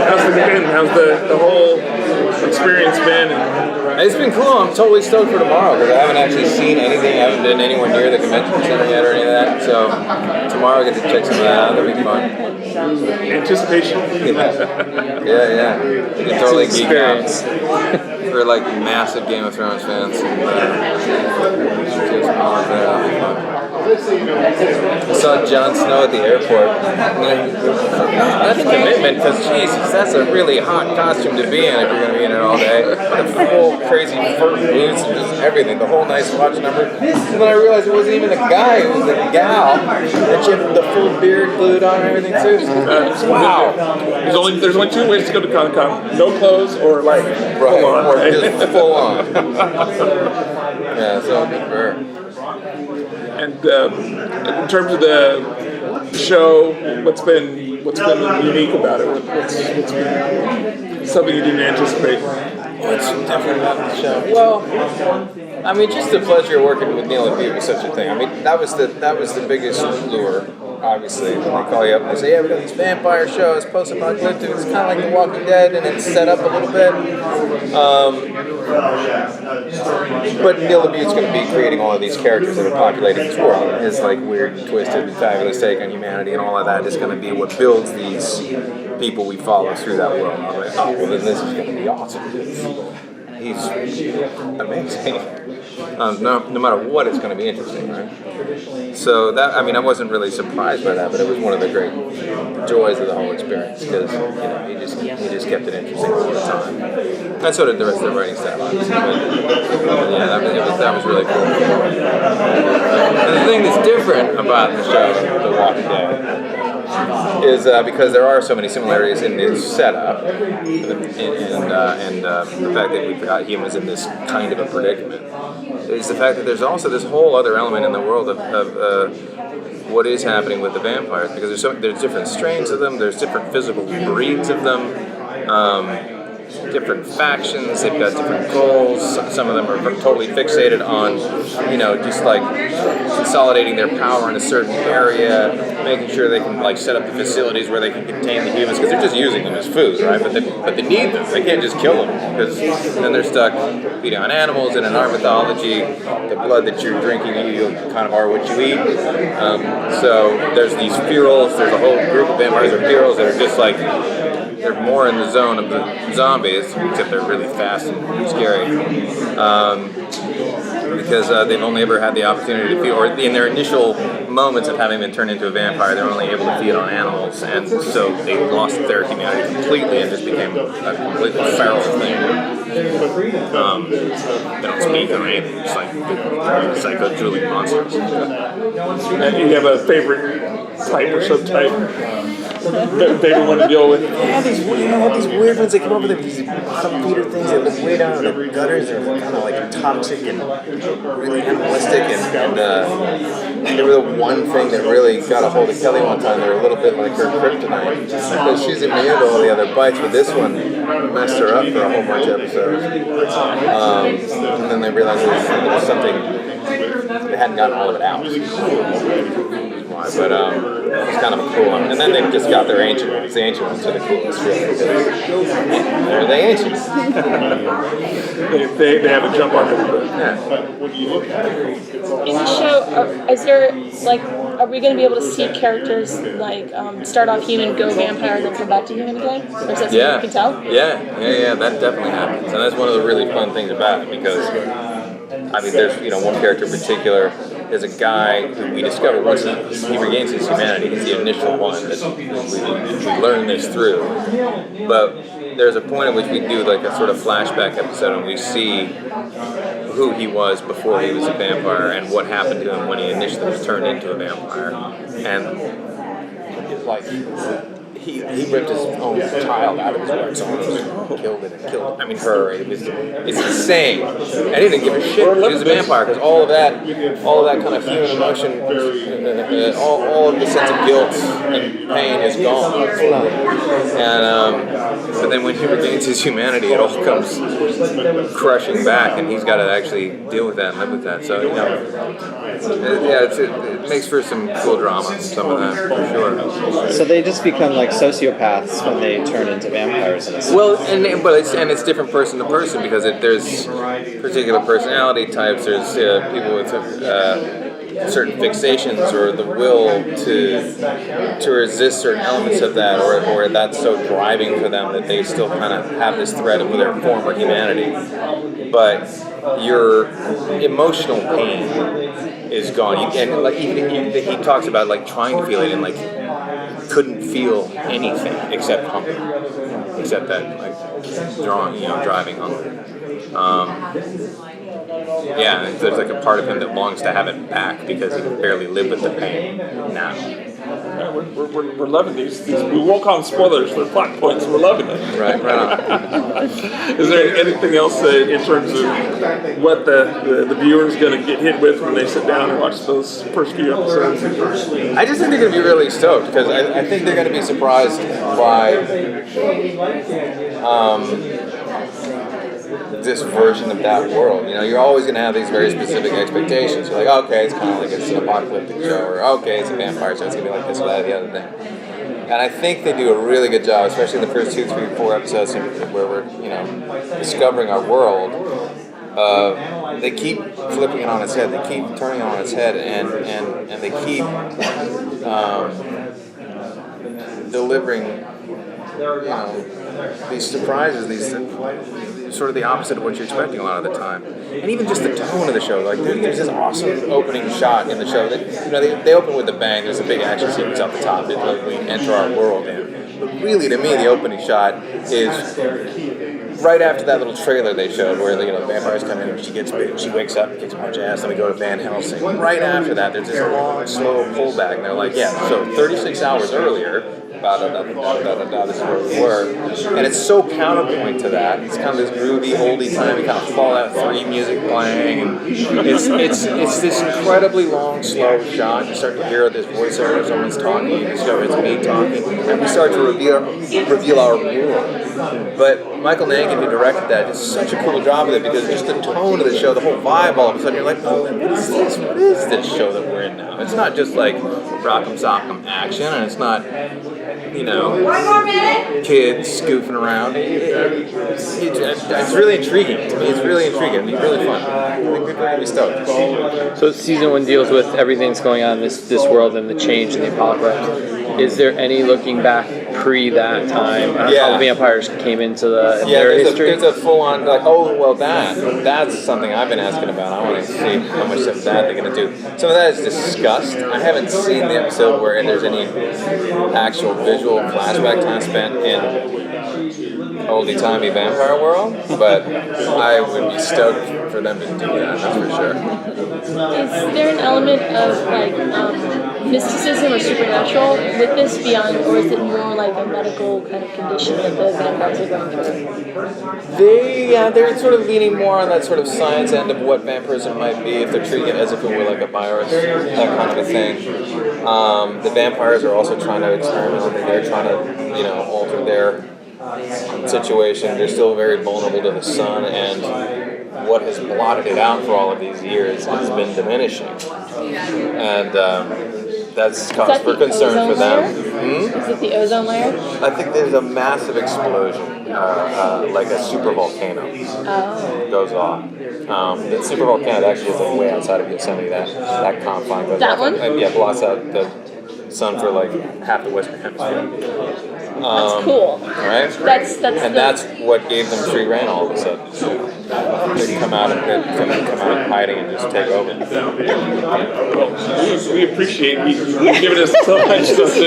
How's it been? How's the whole experience been? It's been cool. I'm totally stoked for tomorrow because I haven't actually seen anything. I haven't been anywhere near the convention center yet or any of that. So tomorrow I get to check some of that out. That'll be fun. Anticipation. Yeah. You can totally geek out for like massive Game of Thrones fans. And, check some more of that. That'll be fun. I saw Jon Snow at the airport. That's a commitment because, Jesus, that's a really hot costume to be in if you're going to be in it all day. The full crazy fur boots and just everything, the whole nice watch number. And then I realized it wasn't even a guy, it was a gal. And she had the full beard glued on and everything too. Wow. There's only 2 ways to go to Comic-Con. No clothes or like full on. Or just full on. Yeah, so good for her. And in terms of the show, what's been unique about it? What's been something you didn't anticipate? What's different about the show? Well, I mean, just the pleasure of working with Neil and Pete was such a thing. I mean, that was the biggest lure. Obviously, when they call you up and they say, "Yeah, we got these vampire shows, post-apocalyptic. It's kind of like The Walking Dead, and it's set up a little bit." But Neil LaBute's going to be creating all of these characters that are populating this world. His like weird, and twisted, and fabulous take on humanity and all of that is going to be what builds these people we follow through that world. I'm like, oh, well, then this is going to be awesome. He's amazing. No matter what, it's going to be interesting, right? So that, I mean, I wasn't really surprised by that, but it was one of the great joys of the whole experience because he just kept it interesting all the time. And so did the rest of the writing staff, obviously. But yeah, that was really cool. And the thing that's different about the show, The Walking Dead, is because there are so many similarities in this setup and the fact that we've got humans in this kind of a predicament is the fact that there's also this whole other element in the world of what is happening with the vampires because there's different strains of them, there's different physical breeds of them, different factions, they've got different goals. Some of them are totally fixated on, just like consolidating their power in a certain area, making sure they can like set up the facilities where they can contain the humans because they're just using them as food, right? But they need them. They can't just kill them because then they're stuck feeding on animals. And in our mythology, the blood that you're drinking, you kind of are what you eat. So there's these ferals. There's a whole group of vampires or ferals that are just like. They're more in the zone of the zombies, except they're really fast and scary. Because they've only ever had the opportunity to feed, or in their initial moments of having been turned into a vampire, they're only able to feed on animals, and so they lost their humanity completely and just became a completely feral thing. They don't speak or anything, just like psycho-drooling monsters. And you have a favorite type or subtype? They don't want to deal with. Yeah, these weird ones that come up with these bottom feeder things that live way down in the gutters. They're kind of like toxic and really animalistic. And they were the one thing that really got a hold of Kelly one time. They're a little bit like her kryptonite because she's immune to all the other bites, but this one messed her up for a whole bunch of episodes. And then they realized there was something they hadn't gotten all of it out. But it's kind of a cool one. And then they've just got their ancient ones. The ancient ones are the coolest, really. They're the ancients. they have a jump on it. Yeah. In the show, is there, like, are we going to be able to see characters, like, start off human, go vampire, and then come back to human again? Or is that something you can tell? Yeah, that definitely happens. And that's one of the really fun things about it because, I mean, there's, one character in particular. There's a guy who we discover once he regains his humanity. He's the initial one that we learn this through. But there's a point at which we do like a sort of flashback episode and we see who he was before he was a vampire and what happened to him when he initially was turned into a vampire. And it's like he ripped his own child out of his wife's arms and killed it. I mean, her. It's insane. And he didn't give a shit. He was a vampire because all of that kind of human emotion, all of the sense of guilt and pain is gone. And but then when he regains his humanity, it all comes crushing back, and he's got to actually deal with that and live with that. So it makes for some cool drama, some of that for sure. So they just become like sociopaths when they turn into vampires in a sense. Well, but it's different person to person because there's particular personality types. There's people with certain fixations or the will to resist certain elements of that, or that's so driving for them that they still kind of have this thread of their former humanity. But your emotional pain is gone, and like even he talks about like trying to feel it and like couldn't feel anything except hunger, except that like driving hunger. Yeah, there's like a part of him that longs to have it back because he can barely live with the pain now. Yeah, we're loving these. We won't call them spoilers for plot points. We're loving it. Right on. Is there anything else in terms of what the viewer's going to get hit with when they sit down and watch those first few episodes? I just think they're going to be really stoked because I think they're going to be surprised by this version of that world. You know, you're always going to have these very specific expectations. You're like, okay, it's kind of like it's an apocalyptic show, or okay, it's a vampire show, it's going to be like this or that or the other thing. And I think they do a really good job, especially in the first 2, 3, 4 episodes where we're, discovering our world. They keep flipping it on its head. They keep turning it on its head, and they keep delivering, these surprises, these sort of the opposite of what you're expecting a lot of the time. And even just the tone of the show, like there's this awesome opening shot in the show that they open with a bang. There's a big action sequence up the top that we enter our world in. But really, to me, the opening shot is right after that little trailer they showed where vampires come in and she gets big, she wakes up, kicks a bunch of ass, then we go to Van Helsing. Right after that, there's this long, slow pullback, and they're like, yeah, so 36 hours earlier, this is where we were. And it's so counterpoint to that. It's kind of this groovy, oldie-timey kind of Fallout 3 music playing. And it's this incredibly long, slow shot. You start to hear this voiceover, someone's talking, you discover it's me talking, and we start to reveal our world. But Michael Nankin, who directed that, did such a cool job with it because just the tone of the show, the whole vibe, all of a sudden you're like, oh, what is this? What is this show that we're in now? It's not just like rock'em sock'em action, and it's not, kids goofing around. It's really intriguing to me. It's really intriguing. It's really fun. I think people are going to be stoked. So season 1 deals with everything that's going on in this world and the change in the apocalypse. Is there any looking back pre that time? How the vampires came into their history? There's a full-on, that's something I've been asking about. I want to see how much of that they're going to do. Some of that is discussed. I haven't seen the episode where there's any actual visual flashback time spent in oldie-timey vampire world, but I would be stoked for them to do that, that's for sure. Is there an element of mysticism or supernatural with this beyond, or is it more like a medical kind of condition that the vampires are going through? They're sort of leaning more on that sort of science end of what vampirism might be if they're treating it as if it were like a virus, that kind of a thing. The vampires are also trying to experiment with it. They're trying to, alter their situation. They're still very vulnerable to the sun, and what has blotted it out for all of these years has been diminishing. And that's cause for concern for them. Is it the ozone layer? I think there's a massive explosion, like a super volcano goes off. The super volcano actually is like way outside of Yosemite, that confine goes that off. One? Blocks out the sun for like half the western hemisphere. That's cool. Right? That's what gave them free reign all of a sudden. They come out of hiding and just take over. We appreciate you giving us so much stuff to